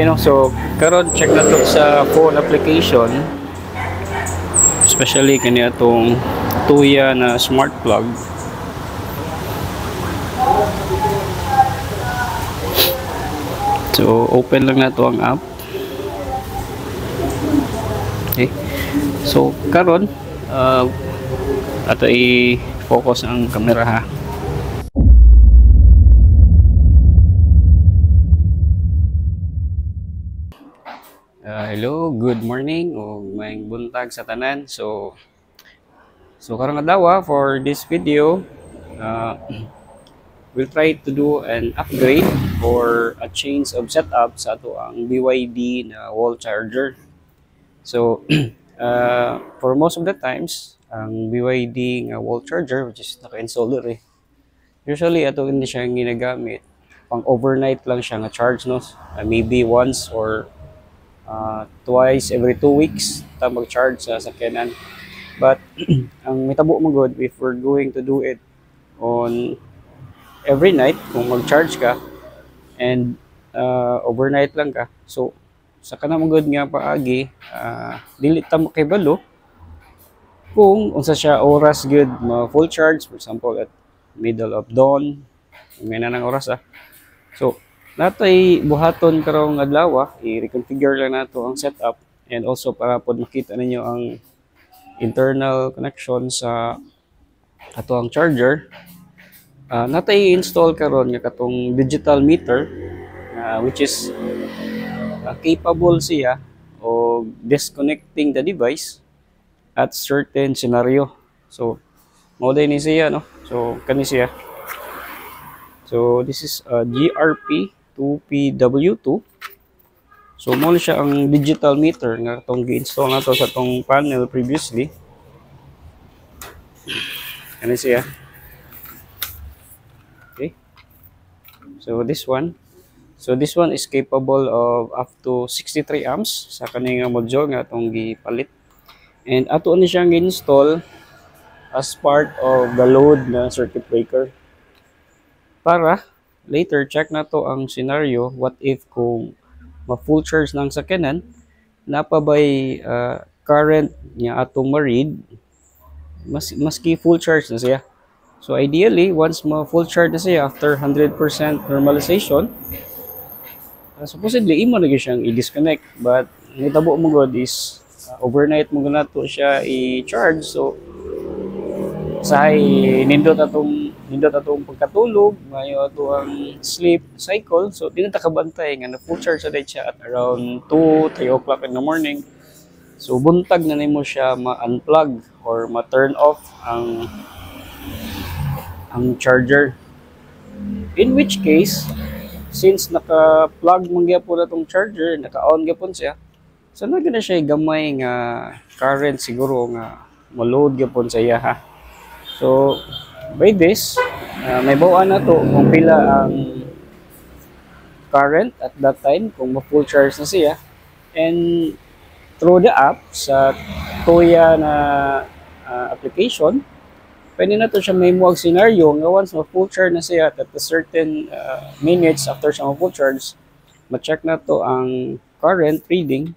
no? So karon check na to sa phone application, especially kaniya tong Tuya na smart plug. So open lang na to ang app. Okay, so karon ato i-focus ang camera ha. Hello, good morning o maayong buntag sa tanan. So karong adlaw for this video, we'll try to do an upgrade or a change of setup sa ato ang BYD na wall charger. So for most of the times, ang BYD nga wall charger, which is naka-install usually ato hindi siya ginagamit. Pang overnight lang siya nga charge, no? Maybe once or twice every 2 weeks ta mag-charge sa sakyanan. But ang mitabo mo good if we're going to do it on every night, kung mag-charge ka and overnight lang ka, so sa kana mo good nga paagi, dili ta mo kay balo kung unsa siya oras good ma full charge, for example at middle of dawn, may na nang oras so natay buhaton karong adlaw, i-reconfigure lang nato ang setup and also para pod makita ninyo ang internal connection sa ato ang charger. Natay install karon nga katong digital meter, which is capable siya of disconnecting the device at certain scenario. So mao ni siya, no? So kani siya. So this is a GRP 2PW2. So mo siya ang digital meter nga itong gi-install nato sa tong panel previously. Ano siya? Okay. So this one is capable of up to 63 amps sa kaning module nga itong gipalit. And ato ni siyang gi-install as part of the load na circuit breaker. Para later check na to ang scenario, what if kung ma-full charge ng sakyanan, napabay current niya atong ma-read, maski full charge na siya. So ideally, once ma-full charge na siya after 100% normalization, supposedly imo na siyang i-disconnect, but nitabo mo god is overnight mo na to siya i-charge. So sahay nindot atong pagkatulog, mayo ato ang sleep cycle, so di na ta kabantay nga na full charge sa siya at around 2-3 o'clock in the morning. So buntag na nimo siya ma-unplug or ma-turn off ang charger, in which case since naka-plug man gyapon atong charger, naka-on gyapon siya, so na siya gamay nga current siguro nga mo-load gyapon sa iya ha. So by this, may bawaan na to kung pila ang current at that time kung ma-full charge na siya, and through the app sa Tuya na application, pwede na to siya may muwag scenario nga once ma-full charge na siya at a certain minutes after siya ma-full charge, ma-check na to ang current reading.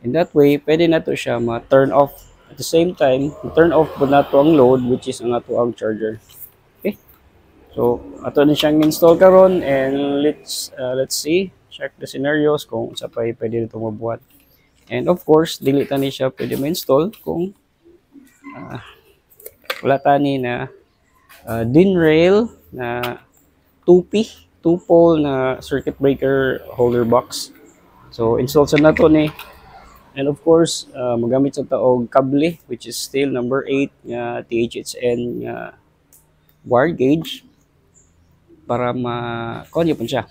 In that way, pwede na to siya ma-turn off. At the same time, turn off po na to ang load, which is ang ato ang charger. Okay? So, ato na siyang install karon, and let's see, check the scenarios kung sa pay pwede nito mabuhat. And of course, dili ta ni siya pwede ma-install kung wala tani na DIN rail na 2P, 2-pole na circuit breaker holder box. So, install sa nato ni. And of course, magamit sa taog kable, which is still number 8 nga THSN nga wire gauge para ma-kon gyapon siya.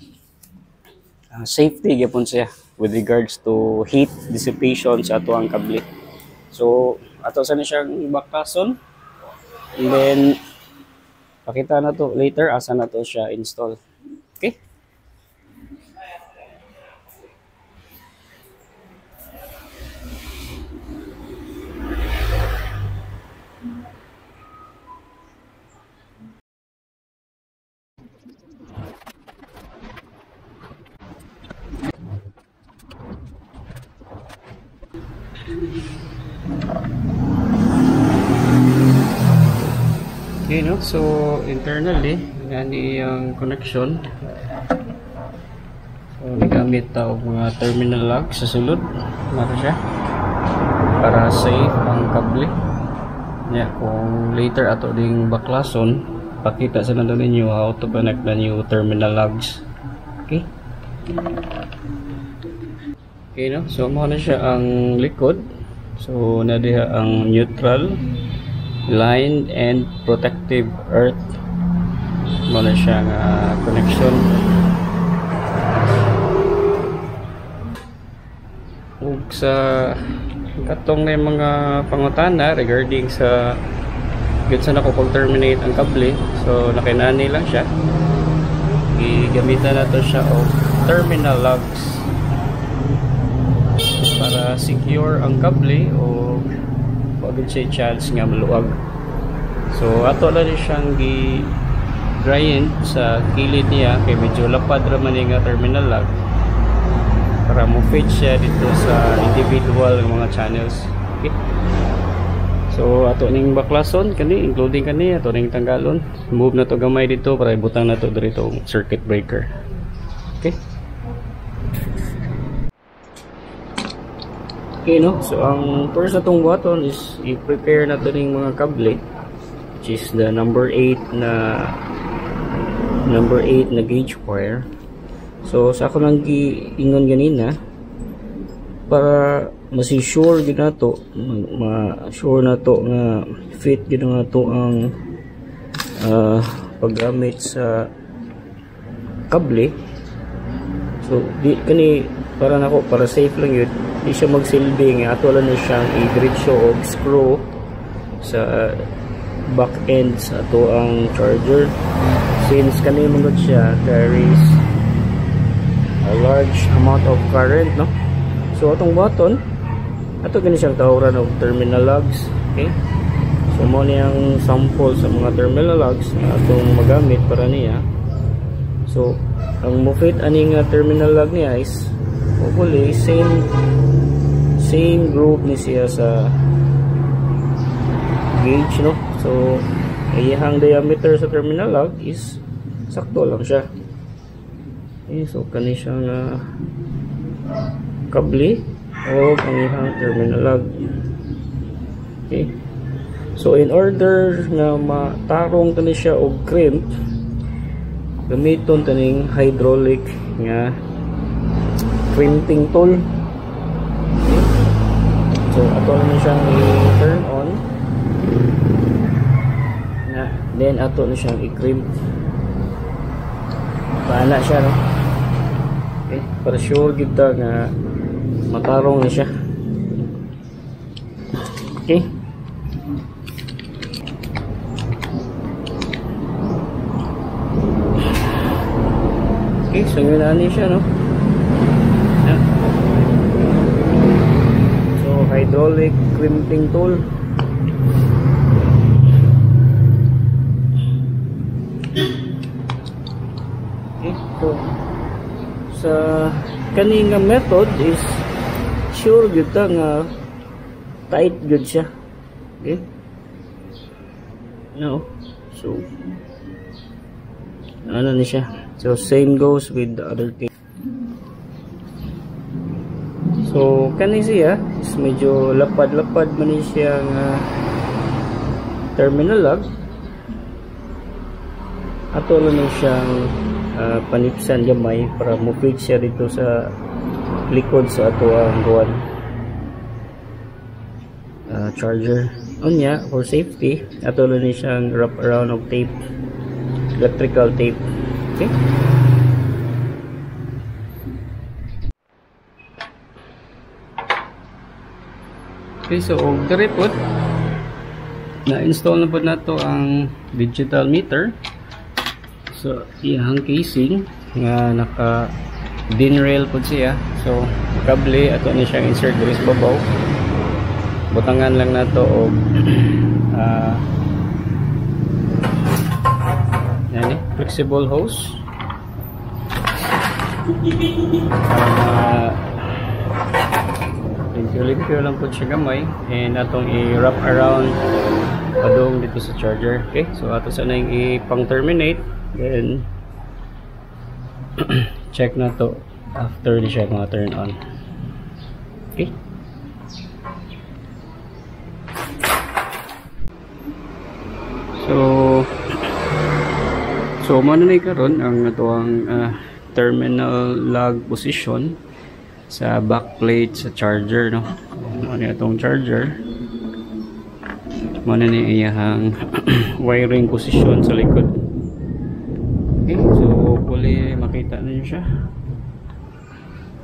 Safety gyapon siya with regards to heat dissipation sa ato ang kable. So, ato sa na siyang bakason. And then pakita na to later asa na to siya install. Okay? Okay, no? So internally yan yung connection. So nagamit ta og mga terminal lock sa sulod nara siya para safe ang kable. Yeah, kung later ato ding baklason, pakita sa nando ninyo how to connect the new terminal logs. Okay? Okay, no? So mo na siya ang likod. So na diha ang neutral, line, and protective earth. Mo na siya nga connection. Ug sa katong na mga pangutana regarding sa yun sa nako terminate ang kable, so nakinani lang siya, gigamitan nato siya o terminal logs para secure ang kable o wag siya chance nga maluwag. So ato lang siyang gi-grind sa kilid niya kay medyo lapad ra man nga terminal log para mo fit siya dito sa individual ng mga channels. Okay? So ato ning baklason kani, including kani ato ning tanggalon, move na to gamay dito para ibutang na to dito circuit breaker. Okay? Okay, no? So ang first atong button is i-prepare na to ning mga kable, which is the number 8 na gauge wire. So sa ako lang giingon ganina para masi-sure gid nato, ma-sure nato nga fit gid nato ang paggamit sa kable. So di kani para nako, para safe lang yun, di siya magsilbi nga ato lang na siyang i-diretso o screw sa back end sa ato ang charger, since kani mangod siya carries a large amount of current, no? So atong button ato gani siyang tawuran og terminal logs. Okay, so mo niyang sample sa mga terminal logs na atong magamit para niya. So ang mo-fit ani nga terminal log niya is hopefully same group ni siya sa gauge, no? So iyang diameter sa terminal log is sakto lang siya. Okay, so kani siyang kable o ang iyang terminal log. Okay, so in order na matarong tani siya og crimp, gamiton taning hydraulic nga crimping tool. Okay, so ato na siyang i-turn on na, then ato na siyang i-crimp. Paana siya, no? Okay, para sure kita nga matarong na siya. Okay, okay, so yun na siya, no? Yeah. So hydraulic crimping tool. Okay, so sa kaning method is sure gyud ta nga tight gyud siya. Okay, no, so ano ni siya. So same goes with the other thing. So kani siya is medyo lapad-lapad man ni siya nga terminal log. Ato lang siyang panipsan gamay para mo-fit siya dito sa likod sa ato ang guwan charger. Unya for safety ato lang siyang wrap around of tape, electrical tape. Okay, okay, so diri pod na-install na pod nato ang digital meter. So iyang casing nga naka DIN rail pod siya. So kable ato ni siyang insert diri sa babaw. Butangan lang nato og yan, flexible hose limpyo lang po siya gamay, and atong i-wrap around padong dito sa charger. Okay, so ato sana yung ipang terminate, then check na to after di siya mga turn on. Okay, so mano na karon ang atuang terminal lug position sa backplate sa charger, no? Ano itong charger, mano ni iyang wiring position sa likod. Okay, so hopefully makita niyo siya.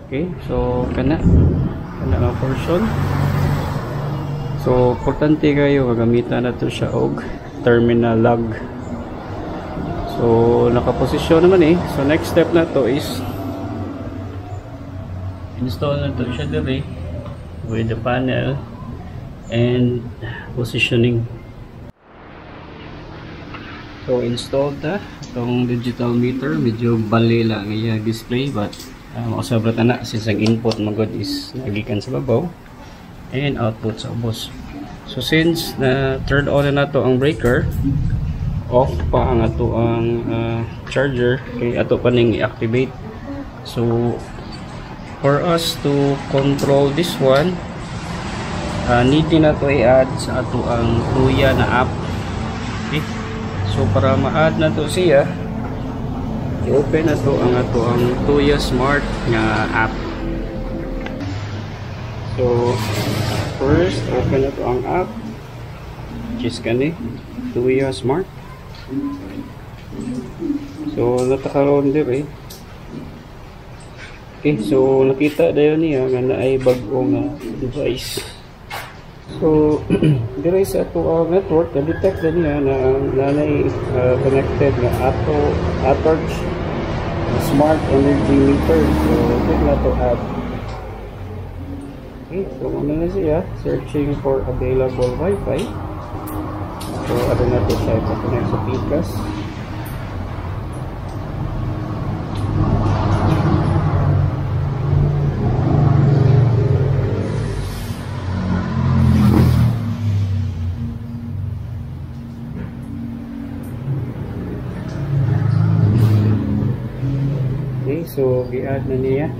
Okay, so kana ang portion. So importante kayo gamitan nato siya og terminal lug. So nakaposisyon naman so next step na to is install na to siya dire with the panel and positioning. So installed na itong digital meter, medyo bali lang iya display, but mausabrat na since ang input magod is nagikan sa babaw and output sa ubos. So since na turn on na to ang breaker, off pa ang ato ang charger, kay ato pa ning i-activate. So for us to control this one, need na to i-add sa ato ang Tuya na app. Okay, so para ma-add na to siya, i-open na to ang ato ang Tuya Smart nga app. So first open na to ang app, which is kani Tuya Smart. So natakaroon dire. Okay, so nakita dayon niya nga naay bag-ong device. So dire sa ato network, na-detect na niya na nanay connected na ATORC smart energy meter. So click na to add. Okay, so muna na siya searching for available Wi-Fi. So ano na to siya ipag-connect sa PCAS. Okay, so i-add na niya.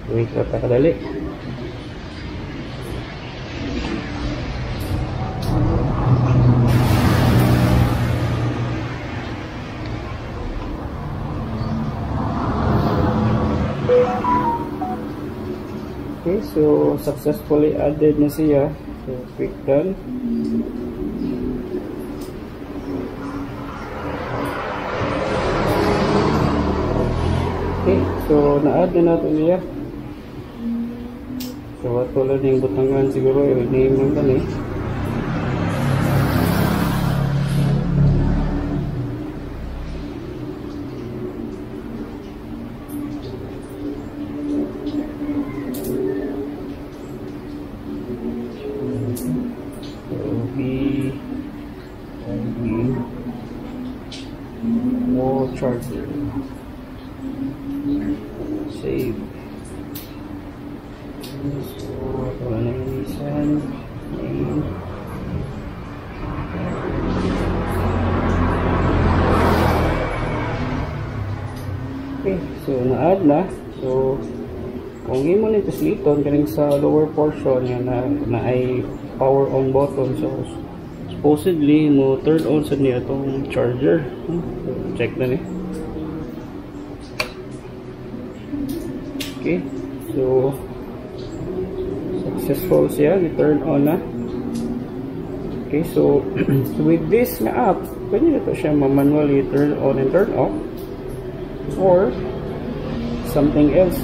Wait lang kadali. Okay, so successfully added na siya. So click done. Okay, so na-add na natin niya. So ato lang yung butangan siguro yung name lang kani. Wall charger. Save. So, wala na yung isan. Okay, so na-add na. So, kung imo nito sliton kaning sa lower portion na ay power on button, so supposedly mo turn on sa niya itong charger. So, check na ni. Okay, so successful siya, i-turn on na. Okay, so with this na app, pwede na to siya manually turn on and turn off or something else.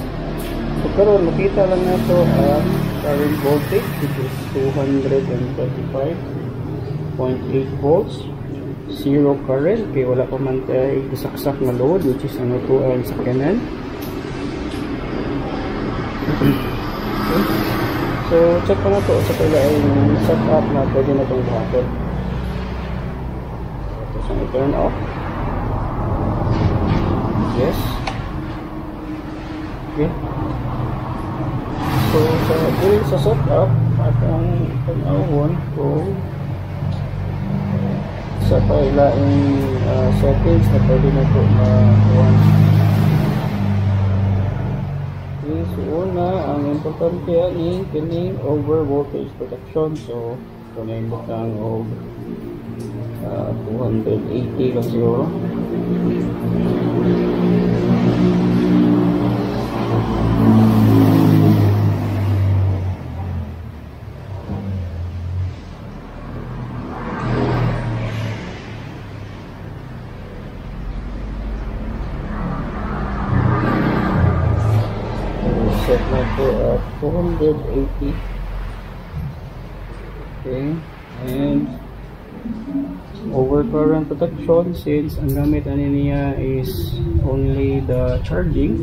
So karon makita lang na to ang current voltage, which is 235.8 volts, zero current, kaya wala pa man tayo isaksak na load, which is ano to ang sakyanan. Okay. So check ko na to sa pala yung setup na pwede na itong buhatin. So i-turn off. Yes. Okay. So, sa setup, atong panahon ko sa pailaing settings na pwede na ito ma-on. Okay, so una, ang importante yan kining over voltage protection. So, kunin mo kang 280 lang siguro. Set na ito at 280. Okay, and overcurrent protection, since ang gamit ani niya is only the charging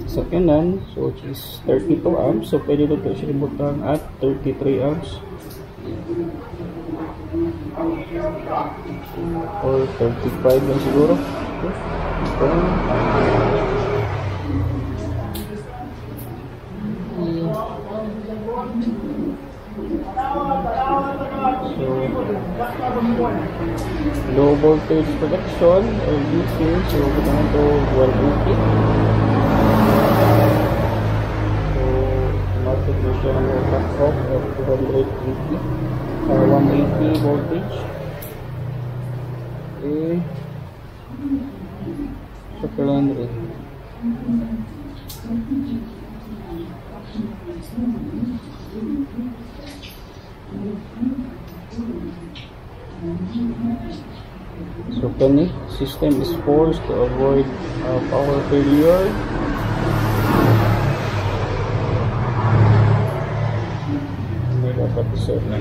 sa kanan, so which is 32 amps, so pwede dito siya butang at 33 amps or 35 lang siguro. Okay. So, low voltage protection or DC, so kita na ito 180. So, automatic na siya ng cut off of 280 or 180 voltage. Okay. So, 200. So the system is forced to avoid power failure. May dapat iset na.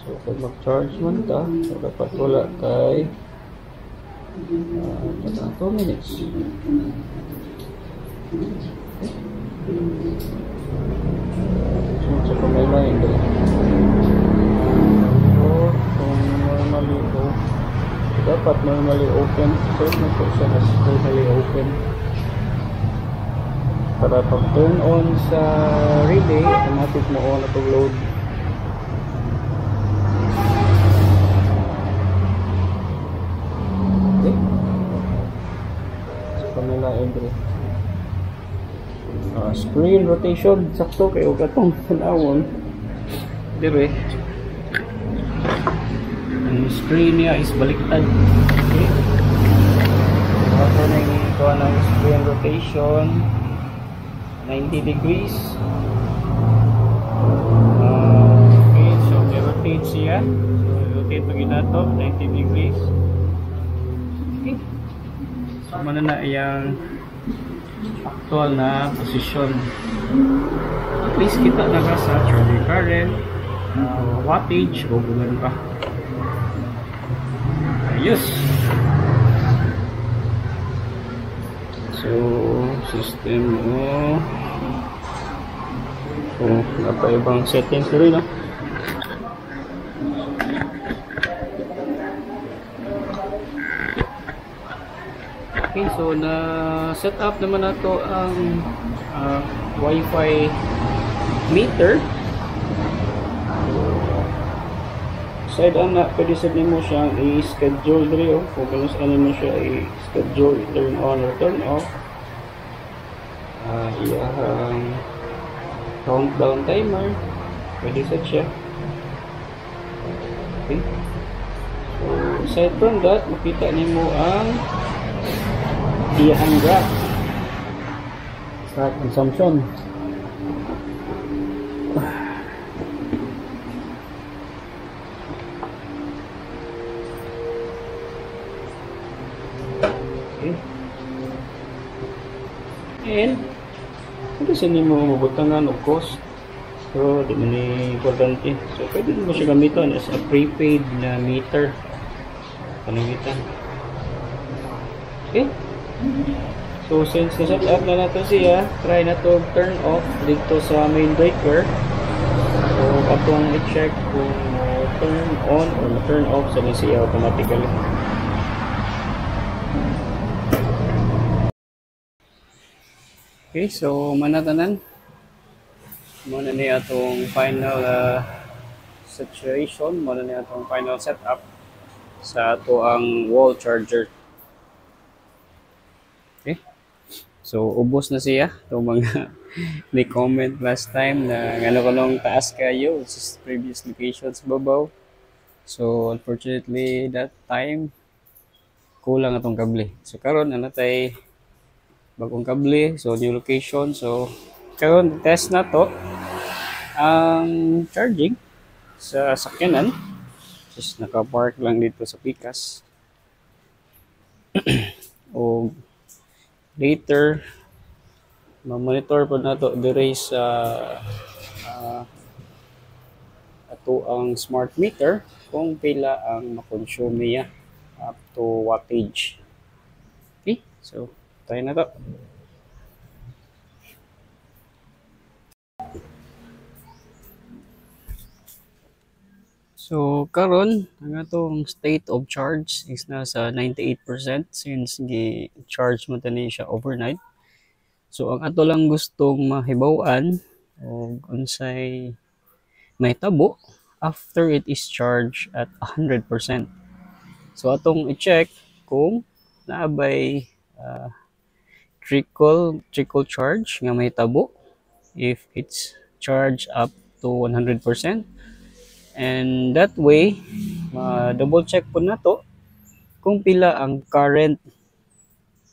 So pag mag-charge man ta, so dapat wala kay 2 minutes. So sa pamailayan din. So kung normally dapat normally open, so ito siya na totally open. Para pag turn on sa relay, automatic mo on at load. Screen rotation sakto kay og atong tanawon dire. Ang screen niya is baliktad. Okay. Ako na ito ng screen rotation 90 degrees. Okay, so rotate siya. So rotate pag ito 90 degrees. Okay. So mana na iyang actual na posisyon. At least kita na ka sa charging current, wattage o gano'n pa. Ayos! So, system mo. So, napaibang settings na rin, no? Okay, so na set up naman nato ang Wi-Fi meter. Side na pwede sa mo siya i-schedule diri o kung gusto mo siya i-schedule turn on or turn off. Iyang countdown timer pwede set siya. Okay, so aside from that makita nimo ang iyang graph consumption. Okay. And ito sa nimo mabutangan of cost, so di man ni importante, so pwede mo siya gamiton as a prepaid na meter panangitan. Okay. So since na-set up na nato siya, try na to turn off dito sa main breaker. So atong i-check kung turn on or turn off sa siya automatically. Okay, so manatanan. Muna niya atong final situation, muna niya atong final setup sa ato ang wall charger. Okay. So ubos na siya itong mga may comment last time na ano ko nung taas kayo sa previous locations babaw. So unfortunately that time kulang atong kable. So karon ano tay bagong kable, so new location. So karon test na to ang charging sa sakyanan. Just naka-park lang dito sa Pikas. O later ma-monitor po nato dire sa ato ang smart meter kung pila ang makonsume niya up to wattage. Okay, so try na to. So karon ang atong state of charge is nasa 98% since gi-charge mo tani siya overnight. So ang ato lang gustong mahibaw-an o unsay may tabo after it is charged at 100%. So atong i-check kung naabay trickle charge nga may tabo if it's charged up to 100%. And that way, double check po na to kung pila ang current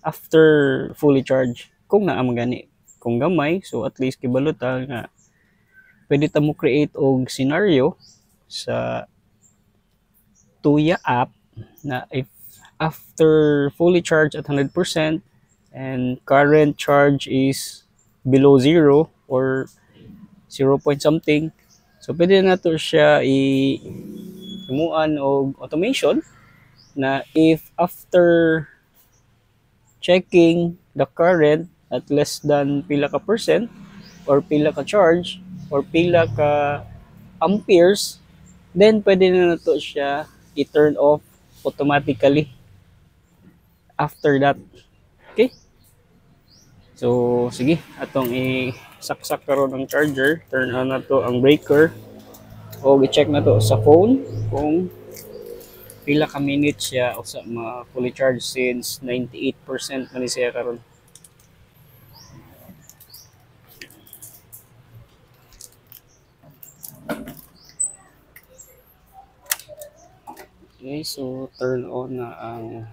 after fully charged. Kung naam gani, kung gamay, so at least kibaluta nga pwede ta mo create og scenario sa Tuya app na if after fully charged at 100% and current charge is below zero or 0 point something, so pwede na to siya imuan og automation na if after checking the current at less than pila ka percent or pila ka charge or pila ka amperes, then pwede na to siya i-turn off automatically after that. Okay? So, sige, atong i-saksak karon ang charger, turn on na to ang breaker, o i-check na to sa phone kung pila ka minutes siya o sa fully charged since 98% man siya karon. Okay, so turn on na ang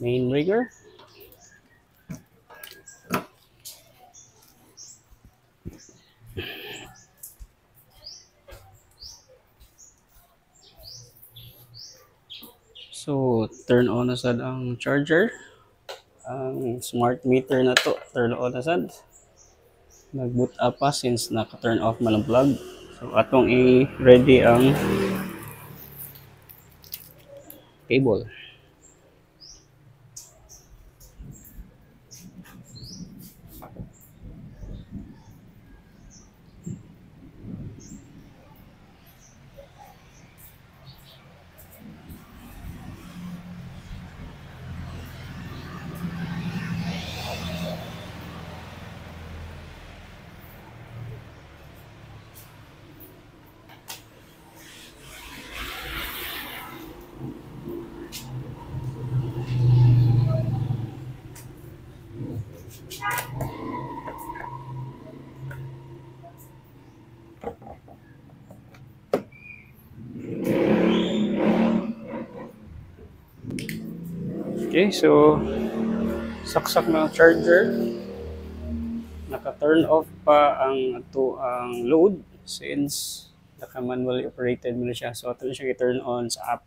main breaker. So, turn on na sad ang charger. Ang smart meter na to, turn on na sad. Nag-boot up pa since naka-turn off man ang plug. So, atong i-ready ang cable. Okay, so saksak na ang charger. Naka-turn off pa ang load since naka-manually operated mo na siya. So ito siya i-turn on sa app.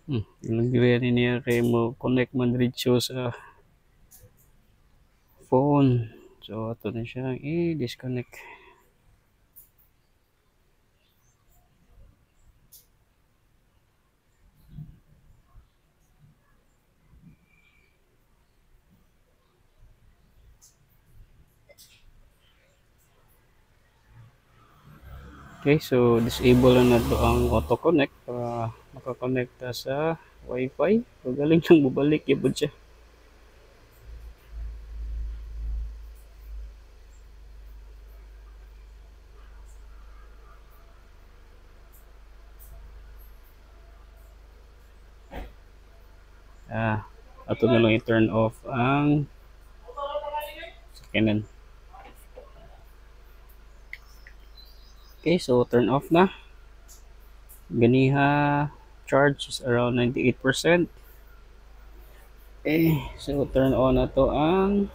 Ilagyan niya kay mo connect man diretso sa phone. So ato na siya i-disconnect. Okay, so disable na nato ang auto connect para makakonect sa wifi. So galing nang bubalik yun siya. Ato na lang i-turn off ang sakyanan. Okay, so turn off na. Ganiha charge is around 98%. Okay, so turn on na to ang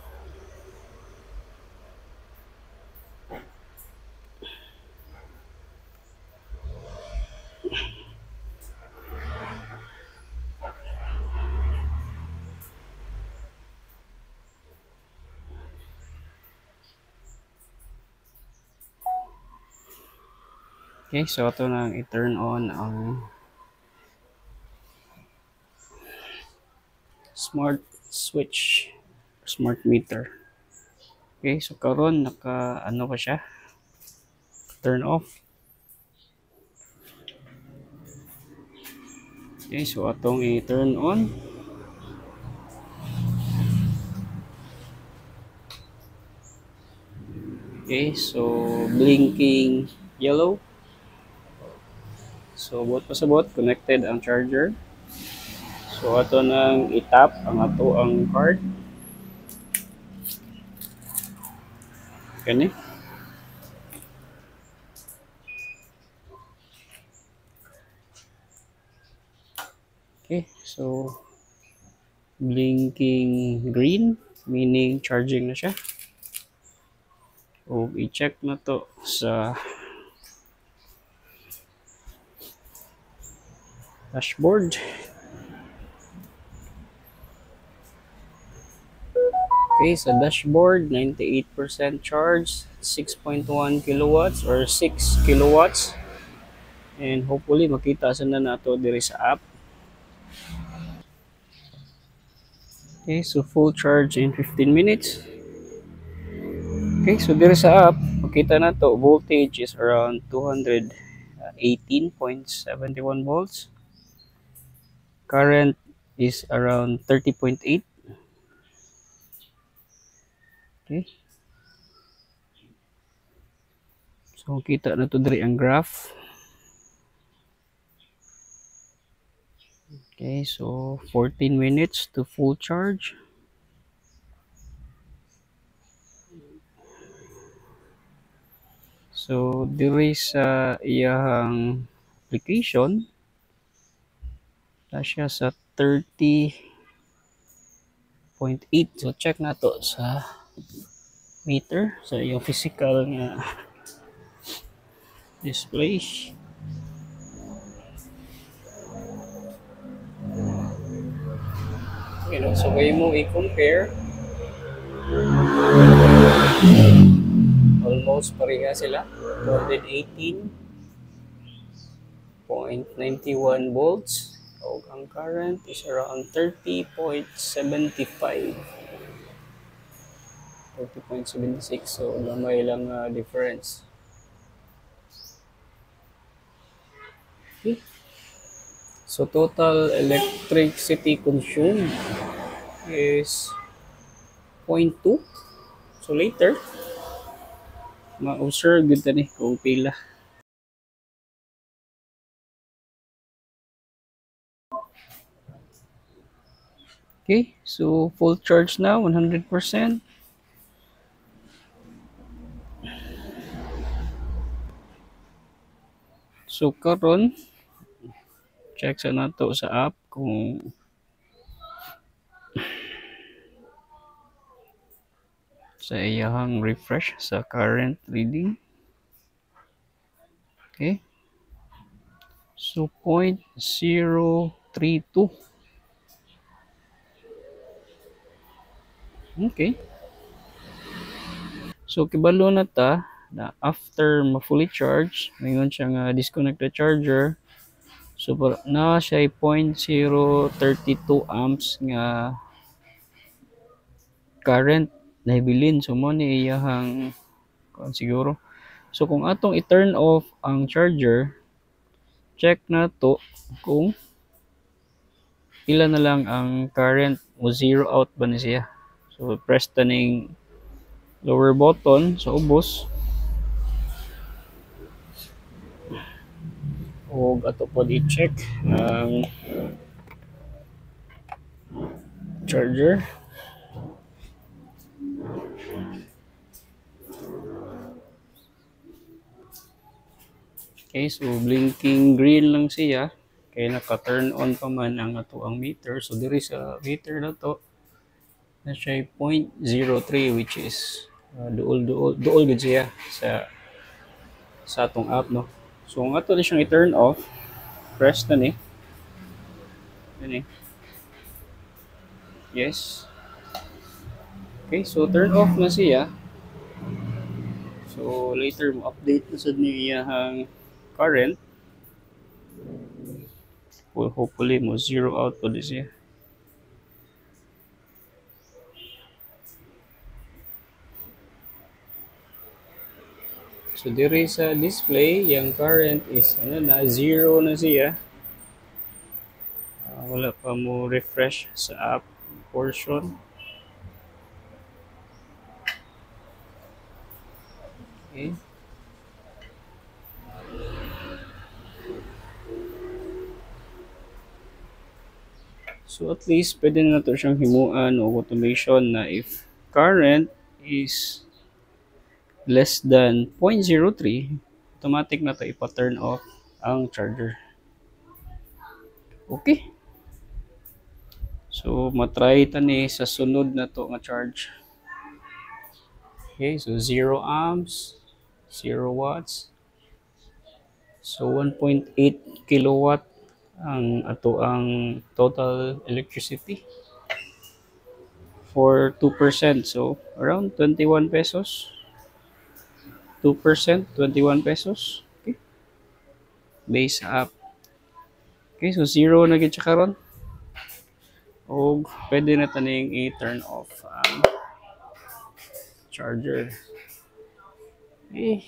okay, so ito na i-turn on ang smart switch, smart meter. Okay, so karon naka ano pa siya? Turn off. Okay, so atong i-turn on. Okay, so blinking yellow. So buot pa sa buot, connected ang charger. So ato nang i-tap ang ato ang card. Kani. Okay, so blinking green meaning charging na siya. O i-check na to sa dashboard. Okay, sa dashboard 98% charge, 6.1 kilowatts or 6 kilowatts. And hopefully makita sa na nato diri sa app. Okay, so full charge in 15 minutes. Okay, so diri sa app, makita na to voltage is around 218.71 volts. Current is around 30.8. Okay. So kita na to diri ang graph. Okay, so 14 minutes to full charge. So diri sa iyang application na siya sa 30.8. So check na to sa meter sa iyong physical nga display. You know, so way mo i-compare, almost pareha sila. 218.91 volts. O ang current is around 30.75. 30.76. So lamay lang difference. Okay. So total electricity consumed is 0.2. So later, ma-observe gud ni kung pila. Okay, so full charge now, 100%. So karon check sa nato sa app kung sa iyang refresh sa current reading. Okay. So 0.0 032. Okay. So kibalo na ta na after ma-fully charge, mayroon siyang disconnect the charger. So na siya 0.032 amps nga current na hibilin. So mo ni iyahang siguro. So kung atong i-turn off ang charger, check na to kung ilan na lang ang current o zero out ba ni siya. So press taning lower button sa ubos. O ato po i-check ang charger. Okay, so blinking green lang siya. Kaya naka-turn on pa man ang ato ang meter. So diri sa meter na to, na siya 0.03 which is duol gud siya sa atong app, no. So ang ato na siyang i-turn off, press na ni. Yan eh. Yes. Okay, so turn off na siya. So later mo update na sad niya ang current. Well, hopefully mo zero out po din siya. So dire sa display, yung current is zero na siya. Wala pa mo refresh sa app portion. Okay. So at least pwede na to siyang himuan o automation na if current is less than 0.03, automatic na to ipa-turn off ang charger. Okay. So matry tani sa sunod na to nga charge. Okay, so 0 amps, 0 watts. So 1.8 kilowatt ang ato ang total electricity for 2%. So around 21 pesos. 2%, 21 pesos. Okay. Base up. Okay, so 0 na gid siya karon. O pwede na taning i-turn off ang charger. Okay.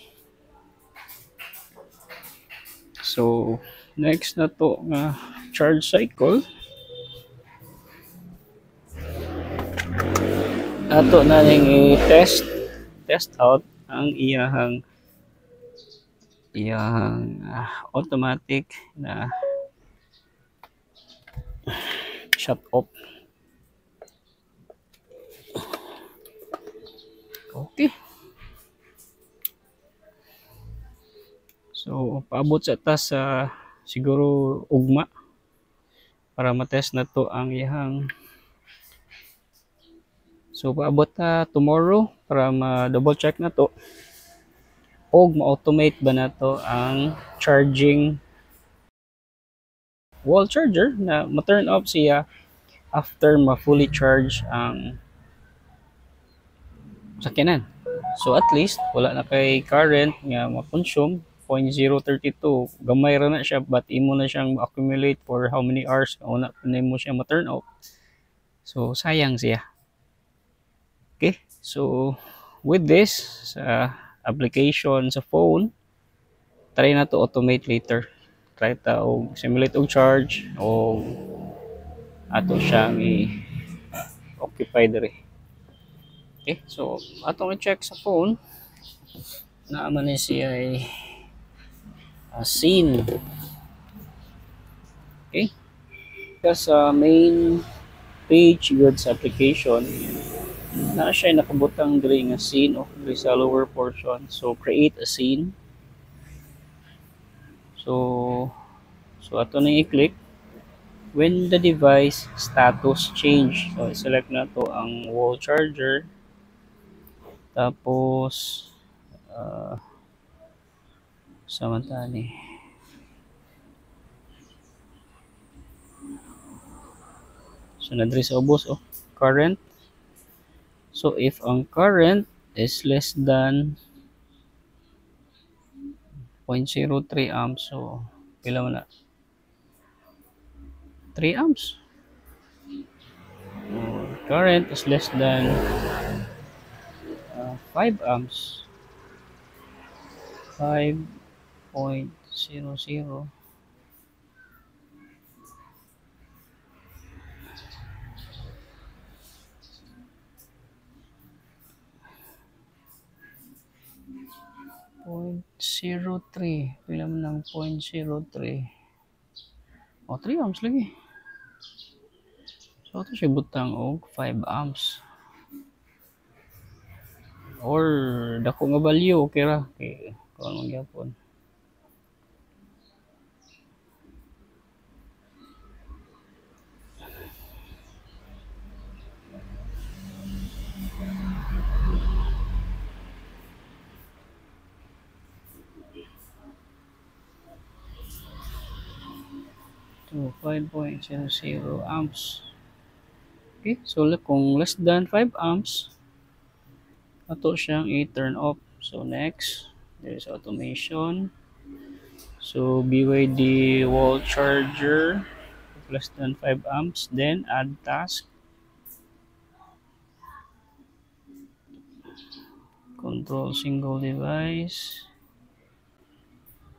So next na to nga charge cycle. Ato na ning i-test out ang iyahang automatic na shut off. Okay. So paabot sa taas sa siguro ugma para matest na to ang iyahang. So paabot ta tomorrow para ma-double check na to og ma-automate ba na to ang charging wall charger na ma-turn off siya after ma-fully charge ang sakyanan. So at least wala na kay current nga ma-consume 0.032. Gamay ra na siya but imo na siyang accumulate for how many hours una na mo siya ma-turn off. So sayang siya. Okay? So with this sa application sa phone, try na to automate later. Try ta og simulate og charge o ato siyang i-occupy diri. Okay, so atong i-check sa phone na man ni siya ay scene. Okay, kasi sa main page good sa application na siya nakabutang diri nga scene o diri sa lower portion. So create a scene. So ato na i-click when the device status change. So select na to ang wall charger. Tapos samantali So nadri sa ubos current. So if ang current is less than 0.03 amps, so pila man na 3 amps. Current is less than 5 amps. 5.00 0.03. Pila man ng 0.03. 3 amps lagi. So ito siya butang og 5 amps. Or dako nga value okay ra kay kuan man gyapon. So 5.00 amps. Okay, so kung less than 5 amps, ato siyang i-turn off. So next, there is automation. So BYD wall charger, less than 5 amps, then add task. Control single device.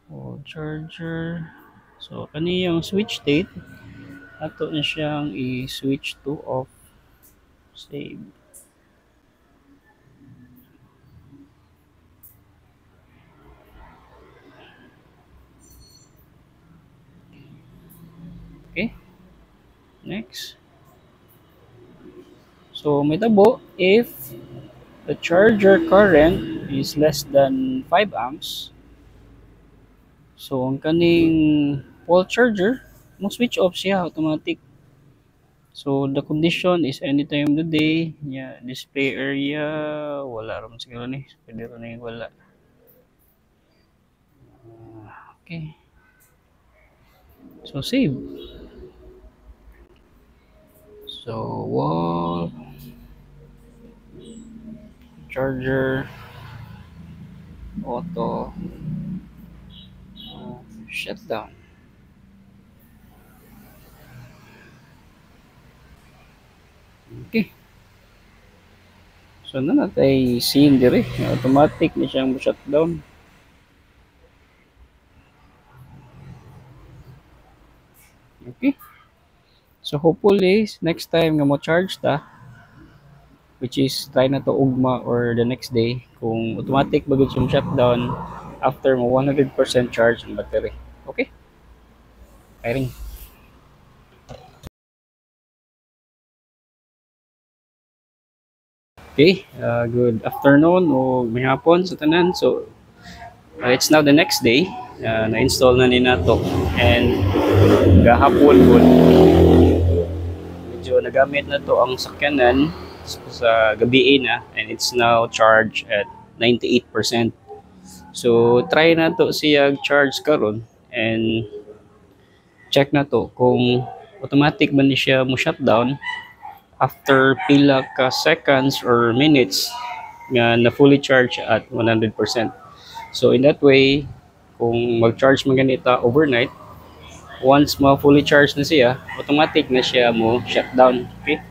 Wall charger. So kaniyang switch state, ato na siyang i-switch to off. Save. Okay. Next. So mitabo if the charger current is less than 5 amps. So ang kaning wall charger mo switch off siya automatic. So the condition is anytime of the day. Yeah, display area wala ra man siguro ni. Pwede ra ni wala. Okay. So save. So wall charger auto shutdown. Okay. So na natay scene dire, automatic ni siyang shutdown. Okay. So hopefully next time nga mo charge ta, which is try na to ugma or the next day kung automatic bagod yung shutdown after mo 100% charge ang battery. Okay? Firing. Okay, good afternoon o may hapon sa tanan. So it's now the next day. Na-install na ni nato and gahapon po medyo nagamit na to ang sakyanan sa gabi na and it's now charged at 98%. So try na to siya charge karon and check na to kung automatic ba ni siya mo shutdown after pila ka seconds or minutes nga na fully charge at 100%. So in that way, kung mag-charge man ganita overnight, once ma fully charge na siya, automatic na siya mo shutdown. Okay?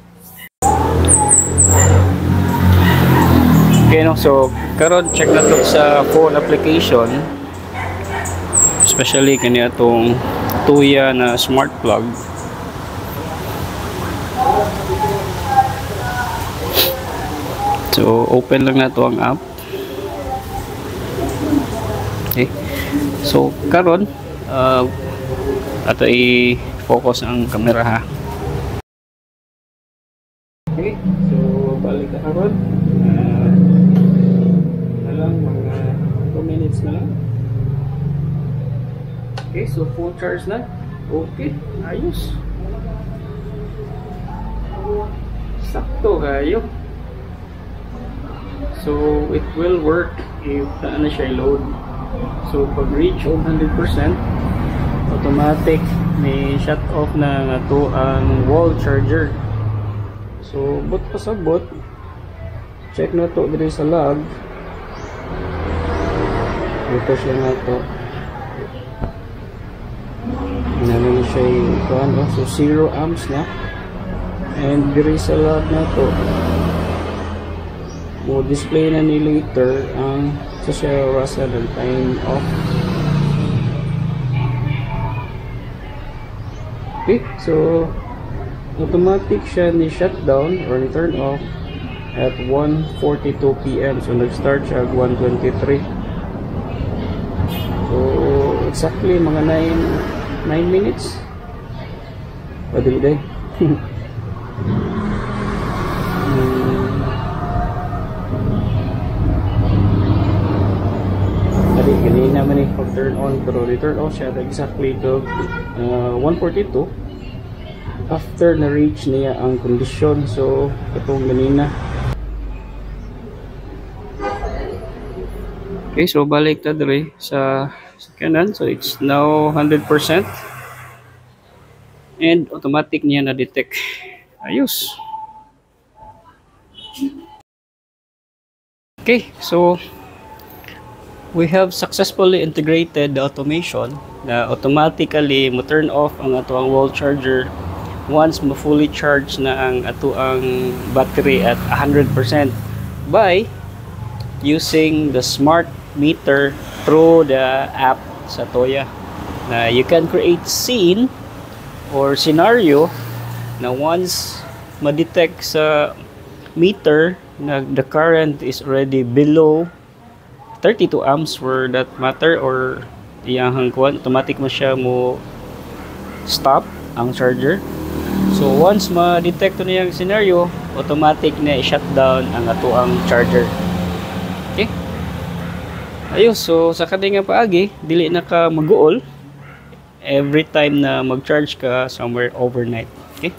Okay, no? So karon check na to sa phone application, especially kaniya tong Tuya na smart plug. So open lang na to ang app. Okay. So karon ato i-focus ang camera ha. Okay. So balik ka karon. Lang mga 2 minutes na lang. Okay, so full charge na. Okay, ayos. Sakto kayo. So it will work if na siya load. So pag reach 100%, automatic may shut off na nga to ang wall charger. So but pasabot, check na to diri sa log. Ito siya na to. Namin siya yung so 0 amps na. And diri sa log na to, mo display na ni later ang sa siya rasa ng time off. Okay, so automatic siya ni shutdown or ni turn off at 1:42 PM. So nag-start siya at 1:23. So exactly mga 9 minutes. Padali day. Ganina naman eh pag turn on, pero return off siya exactly to 1:42 after na reach niya ang kondisyon. So itong ganina. Okay, so balik ta dire sa kanan. So it's now 100% and automatic niya na detect. Ayos. Okay, so we have successfully integrated the automation na automatically mo turn off ang atoang wall charger once mo fully charge na ang atoang battery at 100% by using the smart meter through the app sa Toya. Na you can create scene or scenario na once ma-detect sa meter na the current is already below 32 amps for that matter or iyang kuan, automatic mo siya mo stop ang charger. So once ma-detect na yung scenario, automatic na i-shutdown ang atoang charger. Okay? Ayos, so sa kading nga paagi, dili na ka mag-uol every time na mag-charge ka somewhere overnight. Okay?